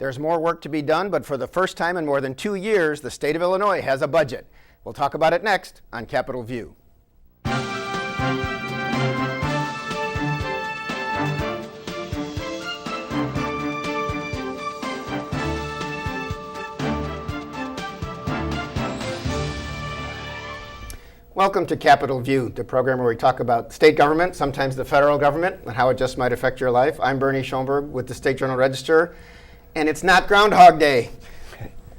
There's more work to be done, but for the first time in more than 2 years, the state of Illinois has a budget. We'll talk about it next on Capitol View. Welcome to Capitol View, the program where we talk about state government, sometimes the federal government, and how it just might affect your life. I'm Bernie Schoenburg with the State Journal-Register, and it's not Groundhog Day.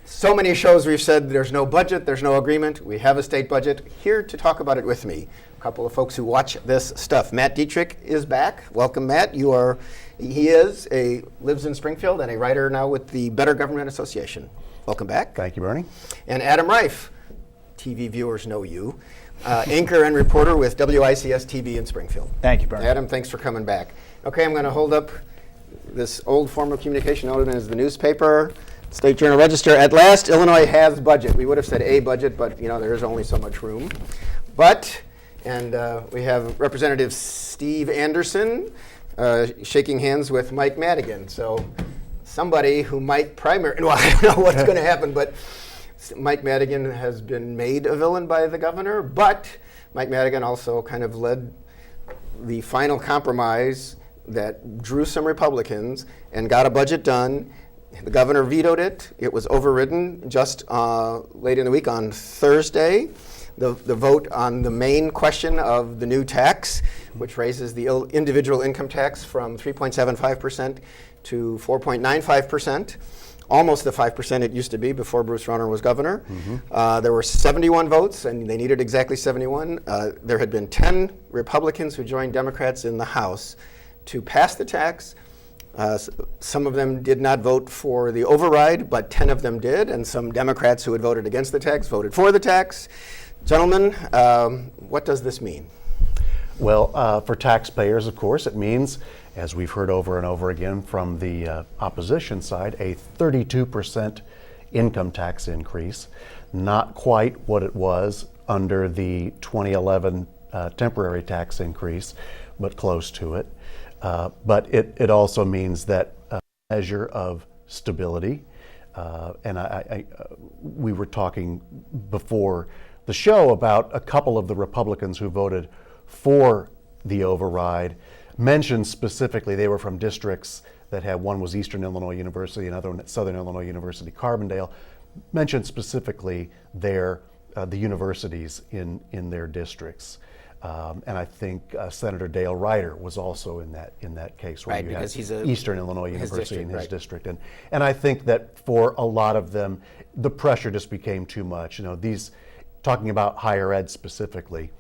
So many shows we've said there's no budget, there's no agreement. We have a state budget. Here to talk about it with me, a couple of folks who watch this stuff. Matt Dietrich is back. Welcome, Matt. He lives in Springfield and a writer now with the Better Government Association. Welcome back. Thank you, Bernie. And Adam Rife, TV viewers know you. Anchor and reporter with WICS-TV in Springfield. Thank you, Bernie. Adam, thanks for coming back. Okay, I'm going to hold up this old form of communication known as the newspaper, State Journal-Register. At last, Illinois has budget. We would have said a budget, but there is only so much room. We have Representative Steve Anderson shaking hands with Mike Madigan. So somebody who might I don't know what's going to happen, but Mike Madigan has been made a villain by the governor, but Mike Madigan also kind of led the final compromise that drew some Republicans and got a budget done. The governor vetoed it. It was overridden just late in the week on Thursday. The vote on the main question of the new tax, which raises the individual income tax from 3.75% to 4.95%. Almost the 5% it used to be before Bruce Rauner was governor. Mm-hmm. There were 71 votes, and they needed exactly 71. There had been 10 Republicans who joined Democrats in the House to pass the tax. Some of them did not vote for the override, but 10 of them did, and some Democrats who had voted against the tax voted for the tax. Gentlemen, what does this mean? Well, for taxpayers, of course, it means, as we've heard over and over again from the opposition side, a 32% income tax increase. Not quite what it was under the 2011 temporary tax increase, but close to it. But it also means that measure of stability. We were talking before the show about a couple of the Republicans who voted for the override, mentioned specifically they were from districts that had, one was Eastern Illinois University, another one at Southern Illinois University, Carbondale, mentioned specifically the universities in their districts. And I think Senator Dale Ryder was also in that case, where right, you because had he's Eastern Illinois University in his right. district. And I think that for a lot of them, the pressure just became too much. These, talking about higher ed specifically,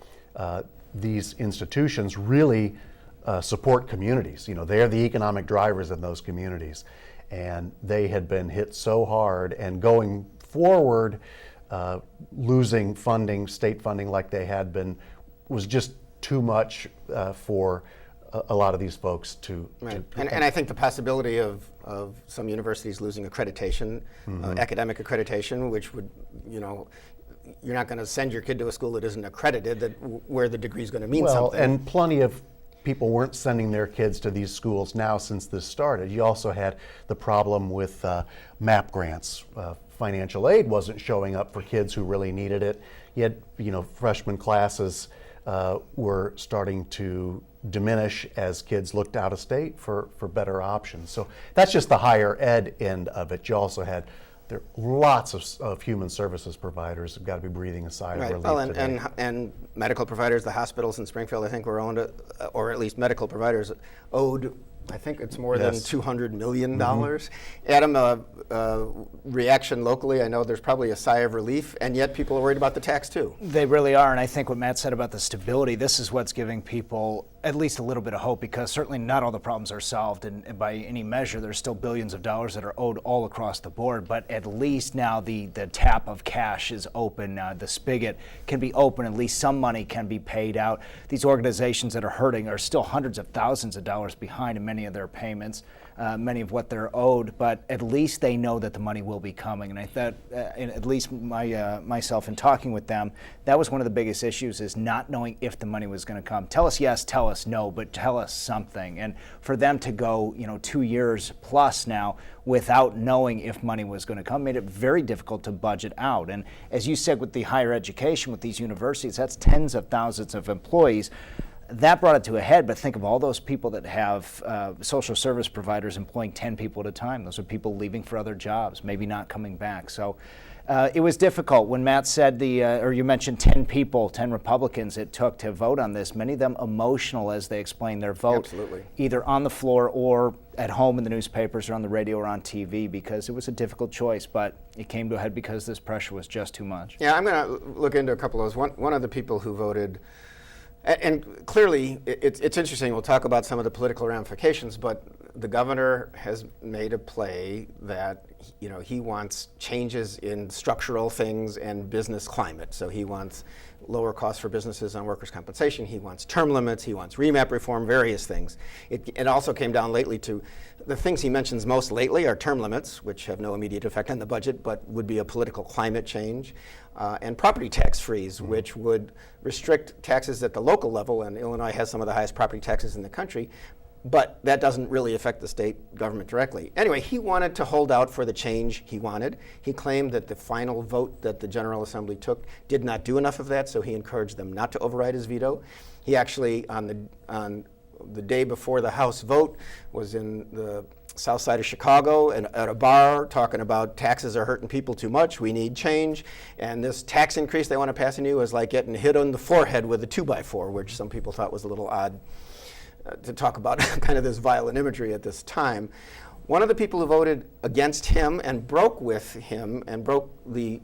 these institutions really support communities. They are the economic drivers in those communities. And they had been hit so hard, and going forward, losing funding, state funding like they had been, was just too much for a lot of these folks to. Right. And I think the possibility of some universities losing accreditation, mm-hmm. Academic accreditation, which would, you're not going to send your kid to a school that isn't accredited, where the degree is going to mean something. And plenty of people weren't sending their kids to these schools now since this started. You also had the problem with MAP grants. Financial aid wasn't showing up for kids who really needed it. You had, freshman classes were starting to diminish as kids looked out of state for better options. So that's just the higher ed end of it. You also had lots of human services providers have got to be breathing a sigh of relief today. And medical providers, the hospitals in Springfield, I think were owned, or at least medical providers owed, I think it's more than $200 million. Mm-hmm. Adam, reaction locally, I know there's probably a sigh of relief, and yet people are worried about the tax too. They really are, and I think what Matt said about the stability, this is what's giving people at least a little bit of hope, because certainly not all the problems are solved, and by any measure there's still billions of dollars that are owed all across the board, but at least now the tap of cash is open, the spigot can be open, at least some money can be paid out. These organizations that are hurting are still hundreds of thousands of dollars behind in many of their payments. many of what they're owed, but at least they know that the money will be coming. And I thought, at least myself in talking with them, that was one of the biggest issues, is not knowing if the money was going to come. Tell us yes, tell us no, but tell us something. And for them to go, 2 years plus now without knowing if money was going to come made it very difficult to budget out. And as you said, with the higher education, with these universities, that's tens of thousands of employees. That brought it to a head, but think of all those people that have social service providers employing 10 people at a time. Those are people leaving for other jobs, maybe not coming back. So it was difficult. When Matt said or you mentioned 10 people, 10 Republicans it took to vote on this, many of them emotional as they explained their vote. Absolutely. Either on the floor or at home in the newspapers or on the radio or on TV, because it was a difficult choice, but it came to a head because this pressure was just too much. Yeah, I'm going to look into a couple of those. One of the people who voted, and clearly, it's interesting, we'll talk about some of the political ramifications, but the governor has made a play that, he wants changes in structural things and business climate. So he wants lower costs for businesses on workers' compensation, he wants term limits, he wants remap reform, various things. It also came down lately to, the things he mentions most lately are term limits, which have no immediate effect on the budget, but would be a political climate change, and property tax freeze, which would restrict taxes at the local level, and Illinois has some of the highest property taxes in the country, but that doesn't really affect the state government directly. Anyway, he wanted to hold out for the change he wanted. He claimed that the final vote that the General Assembly took did not do enough of that, so he encouraged them not to override his veto. He actually, on the day before the House vote, was in the south side of Chicago and at a bar talking about taxes are hurting people too much, we need change, and this tax increase they want to pass on you is like getting hit on the forehead with a 2x4, which some people thought was a little odd to talk about kind of this violent imagery at this time. One of the people who voted against him and broke with him and broke the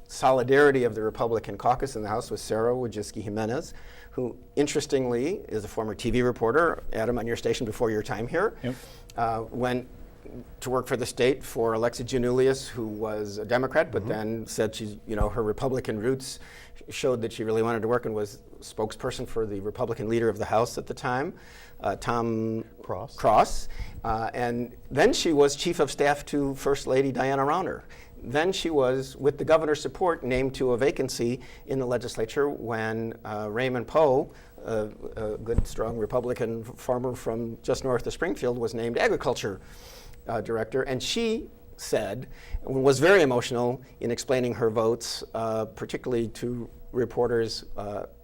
solidarity of the Republican caucus in the House was Sarah Wojcicki-Jimenez, who interestingly is a former TV reporter, Adam, on your station before your time here. Yep. Went to work for the state for Alexis Giannoulias, who was a Democrat, but then said she's, her Republican roots showed that she really wanted to work, and was spokesperson for the Republican leader of the House at the time, Tom Cross. And then she was chief of staff to First Lady Diana Rauner. Then she was, with the governor's support, named to a vacancy in the legislature when Raymond Poe, a good, strong Republican farmer from just north of Springfield, was named agriculture director. And she said, and was very emotional in explaining her votes, particularly to reporters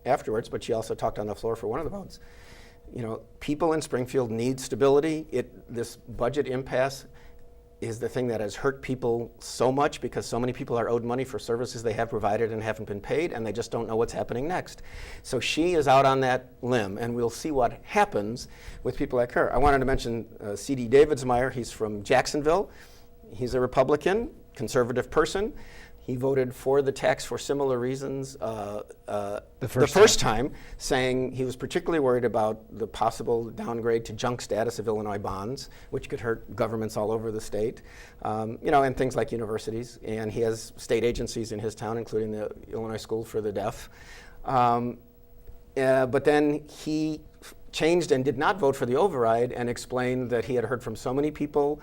afterwards, but she also talked on the floor for one of the votes. People in Springfield need stability. This budget impasse is the thing that has hurt people so much, because so many people are owed money for services they have provided and haven't been paid, and they just don't know what's happening next. So she is out on that limb, and we'll see what happens with people like her. I wanted to mention C.D. Davidsmeyer. He's from Jacksonville. He's a Republican, conservative person. He voted for the tax for similar reasons the first time, saying he was particularly worried about the possible downgrade to junk status of Illinois bonds, which could hurt governments all over the state, and things like universities. And he has state agencies in his town, including the Illinois School for the Deaf. But then he changed and did not vote for the override, and explained that he had heard from so many people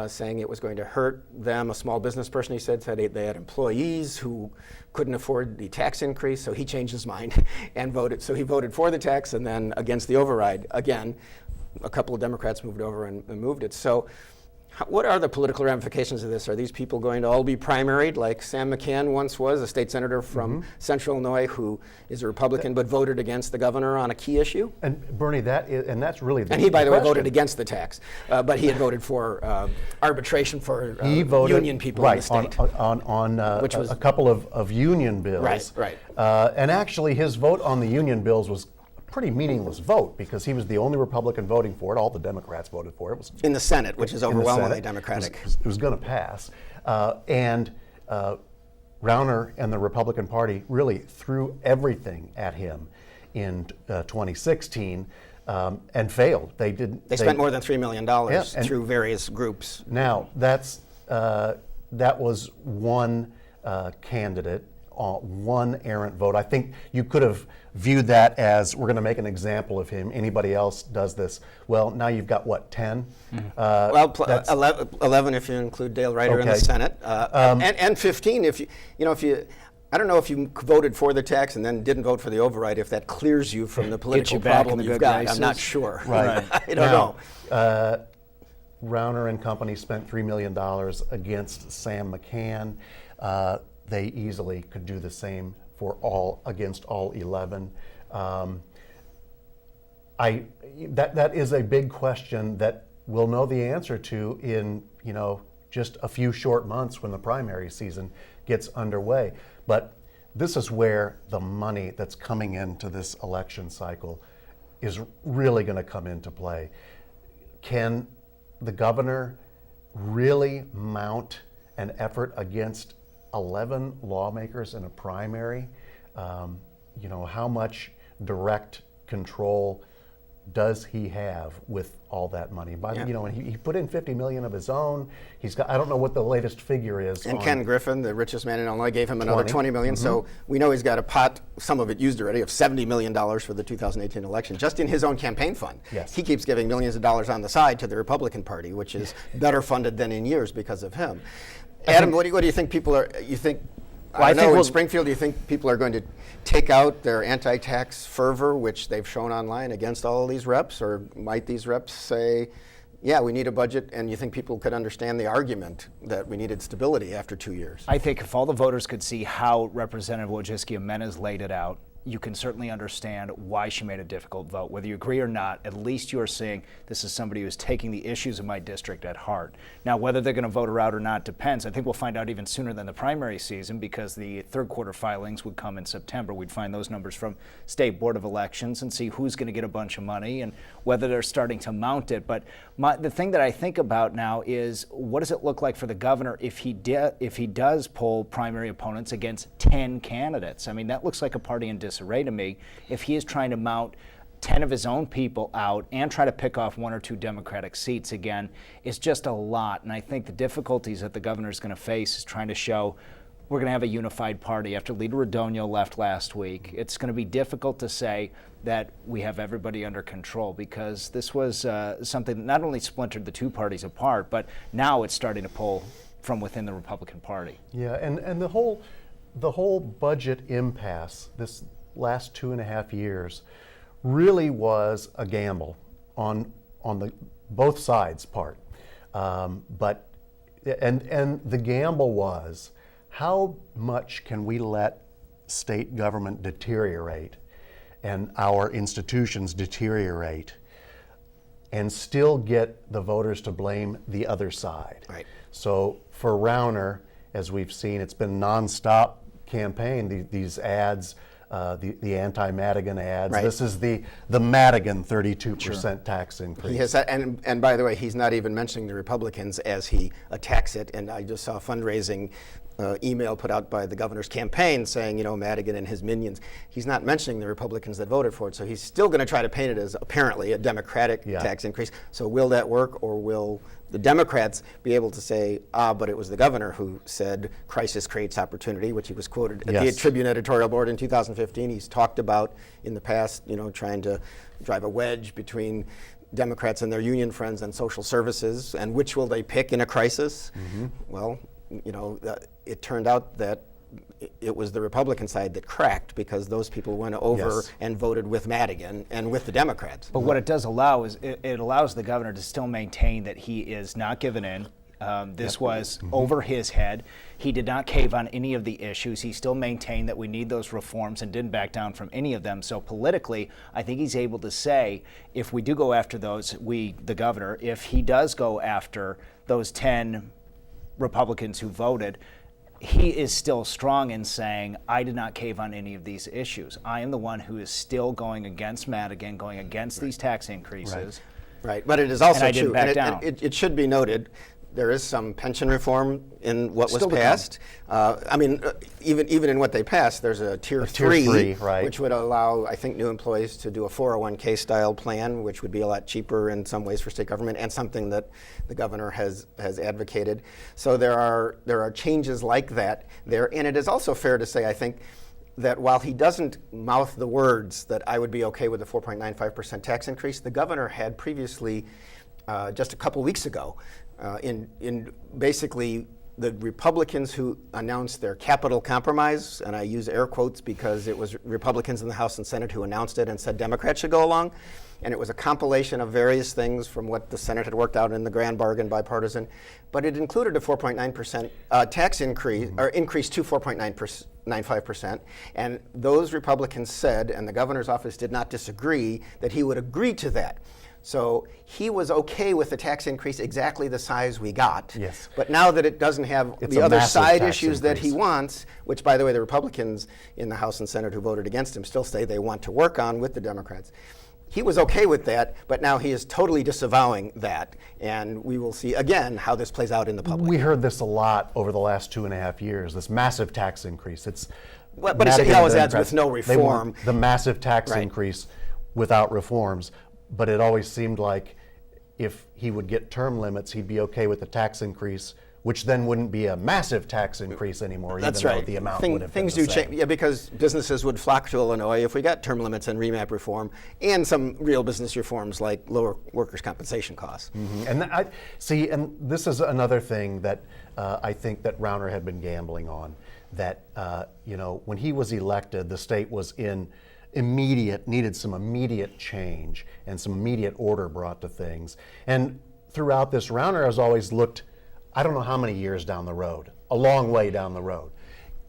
saying it was going to hurt them. A small business person, he said they had employees who couldn't afford the tax increase, so he changed his mind and voted. So he voted for the tax and then against the override. Again, a couple of Democrats moved over and moved it. So what are the political ramifications of this? Are these people going to all be primaried, like Sam McCann once was, a state senator from Central Illinois who is a Republican but voted against the governor on a key issue? And Bernie, that's really the And he, by the way, question. voted against the tax, but he had voted for arbitration for union people in the state. Which was a couple of union bills. Right. And actually, his vote on the union bills was pretty meaningless vote, because he was the only Republican voting for it. All the Democrats voted for it. It was in the Senate, which is overwhelmingly Democratic. It was going to pass. And Rauner and the Republican Party really threw everything at him in 2016 and failed. They spent more than $3 million through various groups. Now, that was one candidate one errant vote. I think you could have viewed that as, we're going to make an example of him. Anybody else does this. Well, now you've got, what, 10? Well, 11 if you include Dale Ryder in the Okay. Senate, and 15 if you. I don't know if you voted for the tax and then didn't vote for the override, if that clears you from the political you back in problem the you've good got. graces. I'm not sure. Right. I don't know. Rauner and company spent $3 million against Sam McCann. They easily could do the same against all 11. That is a big question that we'll know the answer to in just a few short months when the primary season gets underway. But this is where the money that's coming into this election cycle is really going to come into play. Can the governor really mount an effort against 11 lawmakers in a primary? How much direct control does he have with all that money? And he put in $50 million of his own. He's got, I don't know what the latest figure is. And Ken Griffin, the richest man in Illinois, gave him another $20 million. Mm-hmm. So we know he's got a pot, some of it used already, of $70 million for the 2018 election, just in his own campaign fund. Yes. He keeps giving millions of dollars on the side to the Republican Party, which is better funded than in years because of him. Adam, what do you think people are? You think? Well, I know in we'll- Springfield, do you think people are going to take out their anti-tax fervor, which they've shown online, against all of these reps? Or might these reps say, yeah, we need a budget, and you think people could understand the argument that we needed stability after 2 years? I think if all the voters could see how Representative Wojcicki-Jimenez laid it out, you can certainly understand why she made a difficult vote. Whether you agree or not, at least you are saying this is somebody who's taking the issues of my district at heart. Now, whether they're going to vote her out or not depends. I think we'll find out even sooner than the primary season, because the third quarter filings would come in September. We'd find those numbers from State Board of Elections and see who's going to get a bunch of money and whether they're starting to mount it. But the thing that I think about now is, what does it look like for the governor if he does poll primary opponents against 10 candidates? I mean, that looks like a party in disarray to me. If he is trying to mount 10 of his own people out and try to pick off 1 or 2 Democratic seats again, it's just a lot. And I think the difficulties that the governor is going to face is trying to show we're going to have a unified party. After Lita Radogno left last week, it's going to be difficult to say that we have everybody under control, because this was something that not only splintered the two parties apart, but now it's starting to pull from within the Republican Party. Yeah, and the whole budget impasse this last 2.5 years really was a gamble on the both sides' part. But the gamble was, how much can we let state government deteriorate and our institutions deteriorate and still get the voters to blame the other side? Right. So for Rauner, as we've seen, it's been nonstop campaign. These ads, the anti-Madigan ads. Right. This is the Madigan 32% tax increase. He has, and by the way, he's not even mentioning the Republicans as he attacks it. And I just saw a fundraising email put out by the governor's campaign saying, Madigan and his minions. He's not mentioning the Republicans that voted for it. So he's still going to try to paint it as apparently a Democratic tax increase. So will that work, or will the Democrats be able to say, but it was the governor who said crisis creates opportunity, which he was quoted at the Tribune editorial board in 2015. He's talked about in the past, trying to drive a wedge between Democrats and their union friends and social services, and which will they pick in a crisis? Mm-hmm. Well, it turned out that it was the Republican side that cracked, because those people went over and voted with Madigan and with the Democrats. But what it does allow is it allows the governor to still maintain that he is not giving in. This was over his head. He did not cave on any of the issues. He still maintained that we need those reforms and didn't back down from any of them. So politically, I think he's able to say, if we do go after those, the governor, if he does go after those 10 Republicans who voted, he is still strong in saying, I did not cave on any of these issues. I am the one who is still going against Madigan, going against these tax increases. Right, but it is also And I didn't true, back and down. it should be noted, there is some pension reform in what was Still to come. passed. Even in what they passed, there's a tier tier 3, three, right. which would allow, I think, new employees to do a 401k style plan, which would be a lot cheaper in some ways for state government, and something that the governor has advocated. So there are changes like that there, and it is also fair to say, I think, that while he doesn't mouth the words that I would be okay with a 4.95% tax increase, the governor had previously, just a couple weeks ago, in basically the Republicans who announced their capital compromise, and I use air quotes because it was Republicans in the House and Senate who announced it and said Democrats should go along. And it was a compilation of various things from what the Senate had worked out in the grand bargain, bipartisan. But it included a 4.9% tax increase, or increase to 4.95%. And those Republicans said, and the governor's office did not disagree, that he would agree to that. So he was okay with the tax increase exactly the size we got. Yes. But now that it doesn't have It's the a other massive side tax issues that he increase. wants, which, by the way, the Republicans in the House and Senate who voted against him still say they want to work on with the Democrats. He was okay with that, but now he is totally disavowing that. And we will see again how this plays out in the public. We heard this a lot over the last 2.5 years, this massive tax increase. It's But he Madigan always and adds with no Democrats, they want reform. the massive tax Right. increase without reforms. But it always seemed like if he would get term limits, he'd be okay with the tax increase, which then wouldn't be a massive tax increase anymore. That's even though right. the amount would have Things been do the same. change, yeah, because businesses would flock to Illinois if we got term limits and remap reform, and some real business reforms like lower workers' compensation costs. And and this is another thing that I think that Rauner had been gambling on. That when he was elected, the state was needed some immediate change and some immediate order brought to things. And throughout this, Rauner has always looked, I don't know how many years down the road, a long way down the road.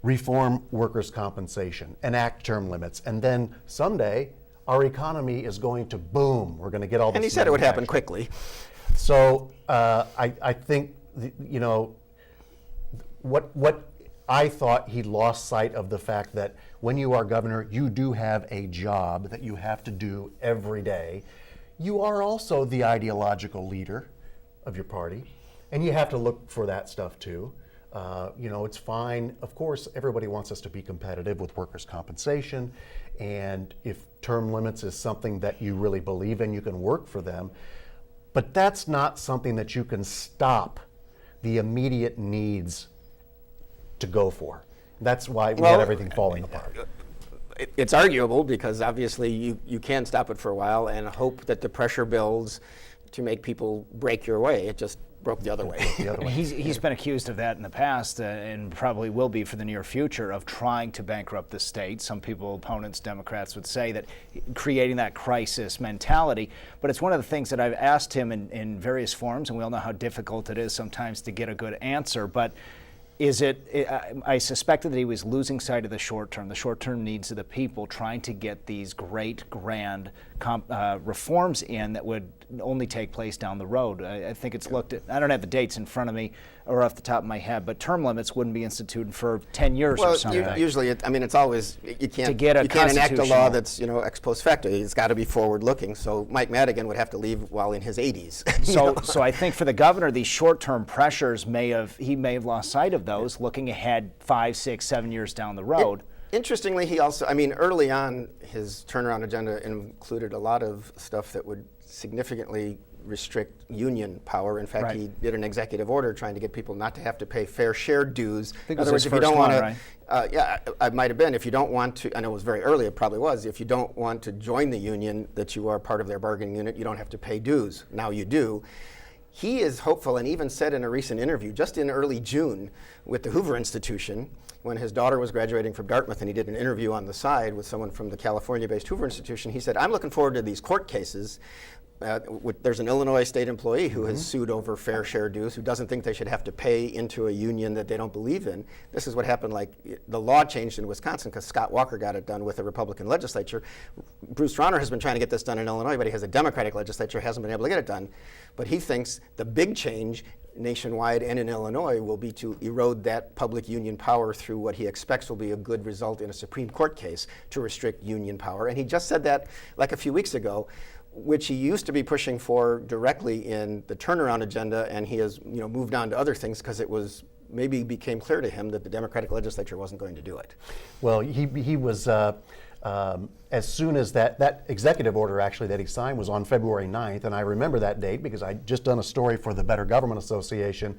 Reform workers' compensation, enact term limits, and then someday our economy is going to boom. We're going to get all this. And he said it would happen manufacturing. quickly. So I think what I thought he lost sight of the fact that when you are governor, you do have a job that you have to do every day. You are also the ideological leader of your party, and you have to look for that stuff too. It's fine. Of course, everybody wants us to be competitive with workers' compensation, and if term limits is something that you really believe in, you can work for them. But that's not something that you can stop the immediate needs to go for. That's why we had everything falling apart. It's arguable because obviously you can stop it for a while and hope that the pressure builds to make people break your way. It just broke the other way. He's been accused of that in the past and probably will be for the near future of trying to bankrupt the state. Some people, opponents, Democrats would say that creating that crisis mentality. But it's one of the things that I've asked him in various forums, and we all know how difficult it is sometimes to get a good answer. But I suspected that he was losing sight of the short term needs of the people, trying to get these great, grand reforms in that would only take place down the road. I think it's looked at, I don't have the dates in front of me or off the top of my head, but term limits wouldn't be instituted for 10 years or something. Usually, it's always, you can't enact a law that's, ex post facto. It's got to be forward looking. So Mike Madigan would have to leave while in his 80s. So I think for the governor, these short-term pressures he may have lost sight of those, looking ahead 5, 6, 7 years down the road. Interestingly, he also, early on, his turnaround agenda included a lot of stuff that would significantly restrict union power. In fact, he did an executive order trying to get people not to have to pay fair share dues. I think it was his first one, right? It might have been. If you don't want to, I know it was very early, it probably was. If you don't want to join the union, that you are part of their bargaining unit, you don't have to pay dues. Now you do. He is hopeful, and even said in a recent interview, just in early June, with the Hoover Institution, when his daughter was graduating from Dartmouth and he did an interview on the side with someone from the California-based Hoover Institution, he said, I'm looking forward to these court cases. There's an Illinois state employee who has sued over fair share dues, who doesn't think they should have to pay into a union that they don't believe in. This is what happened, the law changed in Wisconsin because Scott Walker got it done with a Republican legislature. Bruce Rauner has been trying to get this done in Illinois, but he has a Democratic legislature, hasn't been able to get it done. But he thinks the big change nationwide and in Illinois will be to erode that public union power through what he expects will be a good result in a Supreme Court case to restrict union power. And he just said that like a few weeks ago. which he used to be pushing for directly in the turnaround agenda, and he has moved on to other things because it was maybe became clear to him that the Democratic legislature wasn't going to do it. Well, he was, as soon as that executive order actually that he signed was on February 9th, and I remember that date because I'd just done a story for the Better Government Association.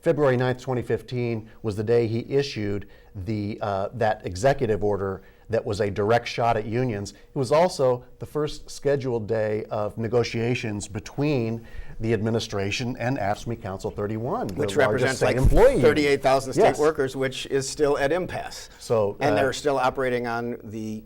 February 9th, 2015 was the day he issued that executive order that was a direct shot at unions. It was also the first scheduled day of negotiations between the administration and AFSCME Council 31, which the represents largest like state employee 38,000 state Yes. workers, which is still at impasse. So, and they're still operating on the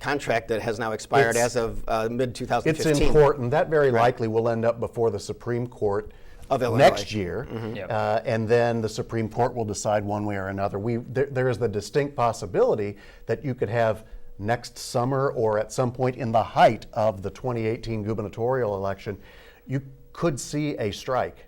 contract that has now expired as of mid-2015. It's important. That very likely will end up before the Supreme Court of Illinois next year, Yep. and then the Supreme Court will decide one way or another. There is the distinct possibility that you could have next summer or at some point in the height of the 2018 gubernatorial election, you could see a strike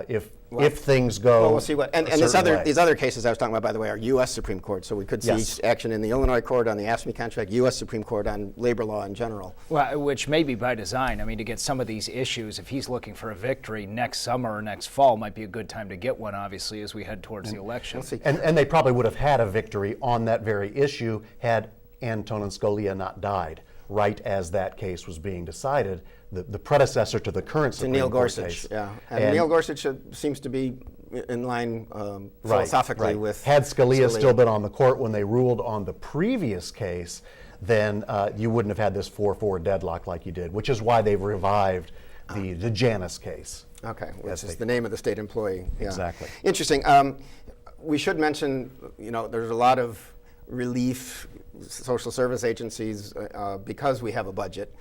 if things go. Well, we'll see what. And way. these other cases I was talking about, by the way, are U.S. Supreme Court. So we could see Yes. action in the Illinois court on the AFSCME contract, U.S. Supreme Court on labor law in general. Well, which may be by design. I mean, to get some of these issues, if he's looking for a victory next summer or next fall, might be a good time to get one, obviously, as we head towards the election. We'll see. And they probably would have had a victory on that very issue had Antonin Scalia not died right as that case was being decided, the predecessor to the current To Supreme Neil Court Gorsuch, case. yeah. And Neil Gorsuch seems to be in line philosophically with Had Scalia still been on the court when they ruled on the previous case, then you wouldn't have had this 4-4 deadlock like you did, which is why they've revived the Janus case. Okay, which is the name of the state employee. Yeah. Exactly. Interesting. We should mention, there's a lot of relief, social service agencies, because we have a budget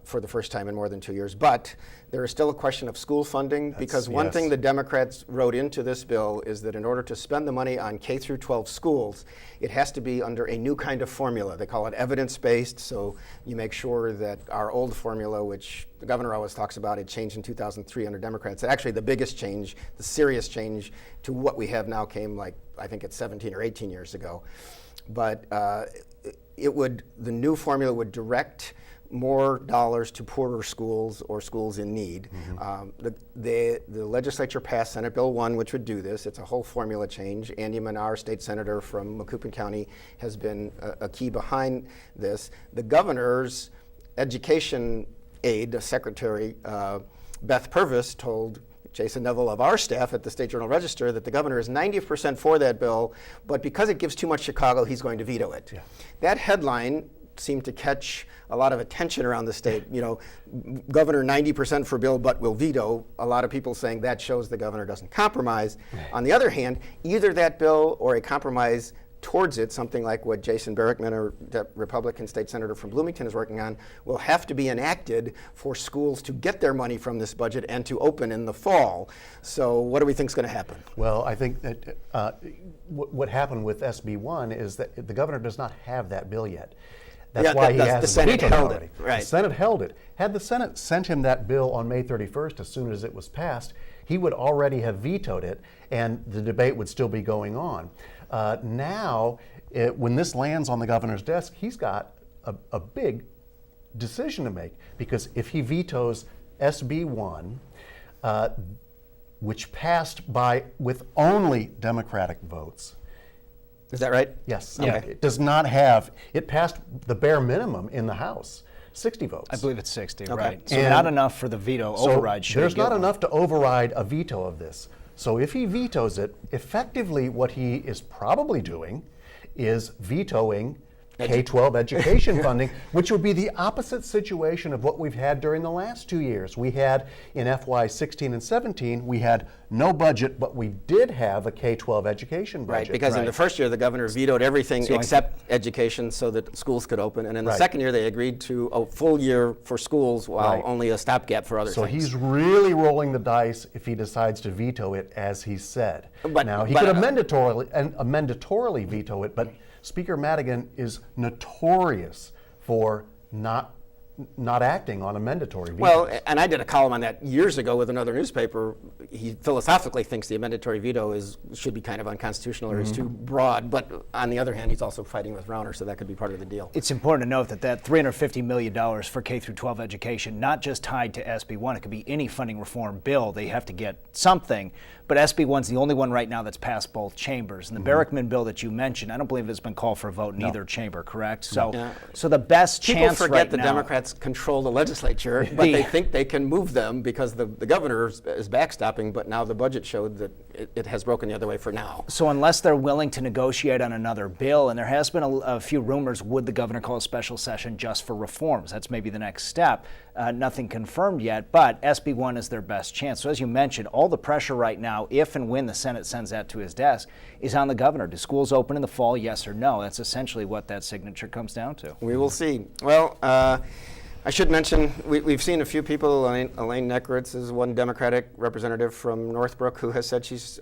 for the first time in more than 2 years. But there is still a question of school funding, because one thing the Democrats wrote into this bill is that in order to spend the money on K through 12 schools, it has to be under a new kind of formula. They call it evidence-based, so you make sure that our old formula, which the governor always talks about, it changed in 2003 under Democrats. Actually, the biggest change, the serious change to what we have now came I think it's 17 or 18 years ago. But the new formula would direct more dollars to poorer schools or schools in need. The legislature passed Senate Bill 1, which would do this. It's a whole formula change. Andy Manar, state senator from Macoupin County, has been a key behind this. The governor's education aide, secretary, Beth Purvis, told Jason Neville of our staff at the State Journal-Register that the governor is 90% for that bill, but because it gives too much Chicago, he's going to veto it. Yeah. That headline seemed to catch a lot of attention around the state. Governor 90% for bill, but will veto. A lot of people saying that shows the governor doesn't compromise. Right. On the other hand, either that bill or a compromise towards it, something like what Jason Barrickman, a Republican state senator from Bloomington, is working on, will have to be enacted for schools to get their money from this budget and to open in the fall. So what do we think is going to happen? Well, I think that what happened with SB 1 is that the governor does not have that bill yet. That's why he hasn't. The Senate held it. Right. The Senate held it. Had the Senate sent him that bill on May 31st, as soon as it was passed, he would already have vetoed it, and the debate would still be going on. Now, when this lands on the governor's desk, he's got a big decision to make, because if he vetoes SB 1, which passed with only Democratic votes. Is that right? Yes. Yeah. It does not have, it passed the bare minimum in the House, 60 votes. I believe it's 60, Okay. right? So And not enough for the veto override. So there's not enough to override a veto of this. So if he vetoes it, effectively what he is probably doing is vetoing K-12 education funding, which would be the opposite situation of what we've had during the last 2 years. We had in FY16 and 17, we had no budget, but we did have a K-12 education budget. Right, because in the first year, the governor vetoed everything except education so that schools could open. And in the second year, they agreed to a full year for schools while only a stopgap for other things. So he's really rolling the dice if he decides to veto it, as he said. Now, he could mandatorily veto it, but Speaker Madigan is notorious for not not acting on a mandatory veto. Well, and I did a column on that years ago with another newspaper. He philosophically thinks the mandatory veto should be kind of unconstitutional or is too broad, but on the other hand, he's also fighting with Rauner, so that could be part of the deal. It's important to note that $350 million for K through 12 education, not just tied to SB 1, it could be any funding reform bill. They have to get something, but SB 1's the only one right now that's passed both chambers. And the Barrickman bill that you mentioned, I don't believe it's been called for a vote in either chamber, correct? So, so the best People chance forget right the now, Democrats control the legislature, but they think they can move them because the governor is backstopping, but now the budget showed that it has broken the other way for now. So unless they're willing to negotiate on another bill, and there has been a few rumors, would the governor call a special session just for reforms? That's maybe the next step. Nothing confirmed yet, but SB 1 is their best chance. So as you mentioned, all the pressure right now, if and when the Senate sends that to his desk, is on the governor. Do schools open in the fall, yes or no? That's essentially what that signature comes down to. We will see. Well, I should mention, we've seen a few people. Elaine Neckeritz is one Democratic representative from Northbrook who has said she's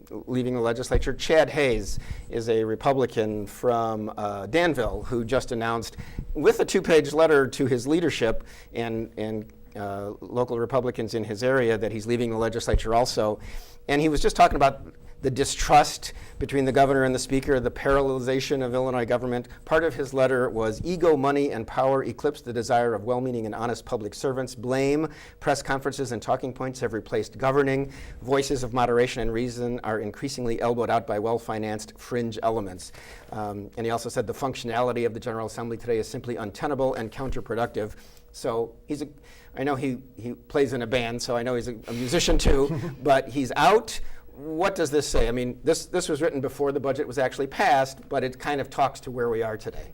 leaving the legislature. Chad Hayes is a Republican from Danville who just announced, with a 2-page letter to his leadership and local Republicans in his area, that he's leaving the legislature also. And he was just talking about the distrust between the governor and the speaker, the parallelization of Illinois government. Part of his letter was ego, money, and power eclipse the desire of well-meaning and honest public servants. Blame, press conferences, and talking points have replaced governing. Voices of moderation and reason are increasingly elbowed out by well-financed fringe elements. And he also said the functionality of the General Assembly today is simply untenable and counterproductive. So I know he plays in a band, so I know he's a musician too, but he's out. What does this say? I mean, this was written before the budget was actually passed, but it kind of talks to where we are today.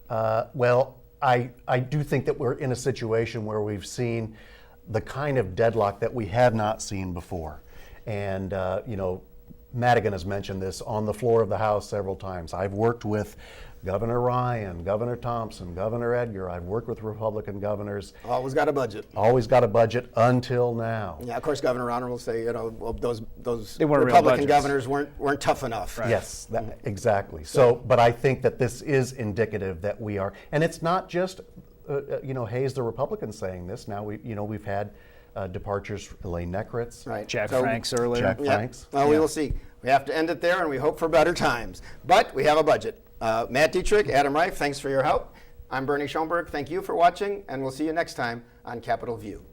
Well, I do think that we're in a situation where we've seen the kind of deadlock that we have not seen before. And, Madigan has mentioned this on the floor of the House several times. I've worked with Governor Ryan, Governor Thompson, Governor Edgar. I've worked with Republican governors. Always got a budget. Always got a budget until now. Yeah, of course, Governor Rauner will say, well, those they weren't Republican governors weren't tough enough. Right. Yes, exactly. So, but I think that this is indicative that we are, and it's not just, Hayes, the Republican, saying this. Now we've had departures, Elaine Neckeritz, right? Jack Franks earlier. Jack Franks. Well, we will see. We have to end it there, and we hope for better times. But we have a budget. Matt Dietrich, Adam Rife, thanks for your help. I'm Bernie Schoenburg. Thank you for watching, and we'll see you next time on Capitol View.